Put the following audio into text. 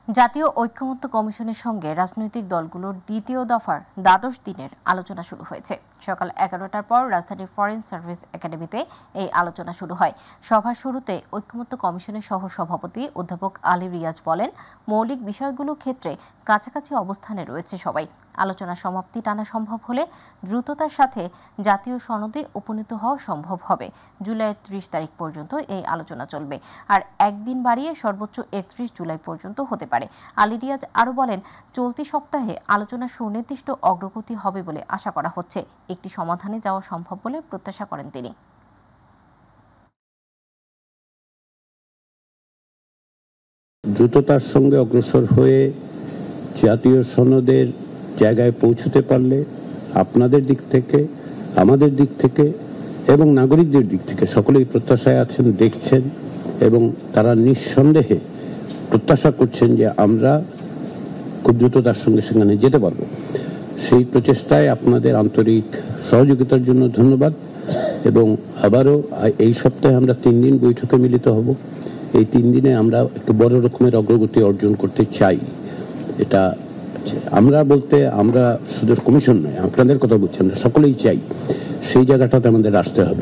জাতীয় ঐক্যমত্য কমিশনের সঙ্গে রাজনৈতিক দলগুলোর দ্বিতীয় দফার দ্বাদশ দিনের আলোচনা শুরু হয়েছে। সকাল 11টার পর রাজধানীর ফরেন সার্ভিস একাডেমিতে এই আলোচনা শুরু হয়। সভার শুরুতে ঐক্যমত্য কমিশনের সহ সভাপতি অধ্যাপক আলী রিয়াজ বলেন, মৌলিক বিষয়গুলোর ক্ষেত্রে কাছাকাছি অবস্থানে রয়েছে সবাই। আলোচনা সমাপ্তি টানা সম্ভব হলে দ্রুততার সাথে জাতীয় সনদে উপনীত হওয়া সম্ভব হবে। জুলাইয়ের 30 তারিখ পর্যন্ত এই আলোচনা চলবে, আর একদিন বাড়িয়ে সর্বোচ্চ 31 জুলাই পর্যন্ত হতে পারে। আলী রিয়াজ আরও বলেন, চলতি সপ্তাহে আলোচনার সুনির্দিষ্ট অগ্রগতি হবে বলে আশা করা হচ্ছে। একটি সমাধানে যাওয়া সম্ভব বলে প্রত্যাশা করেন তিনি। দ্রুততার সঙ্গে অগ্রসর হয়ে জাতীয় সনদের জায়গায় পৌঁছতে পারলে আপনাদের দিক থেকে, আমাদের দিক থেকে এবং নাগরিকদের দিক থেকে সকলেই প্রত্যাশায় আছেন, দেখছেন এবং তারা নিঃসন্দেহে প্রত্যাশা করছেন যে আমরা খুব দ্রুততার সঙ্গে সেখানে যেতে পারব। সেই প্রচেষ্টায় আপনাদের আন্তরিক সহযোগিতার জন্য ধন্যবাদ। এবং আবারও এই সপ্তাহে আমরা 3 দিন বৈঠকে মিলিত হব। এই 3 দিনে আমরা একটু বড় রকমের অগ্রগতি অর্জন করতে চাই। এটা আমরা বলতে আমরা শুধু কমিশন নয়, আপনাদের কথা বলছি, আমরা সকলেই চাই। সেই জায়গাটাতে আমাদের আসতে হবে।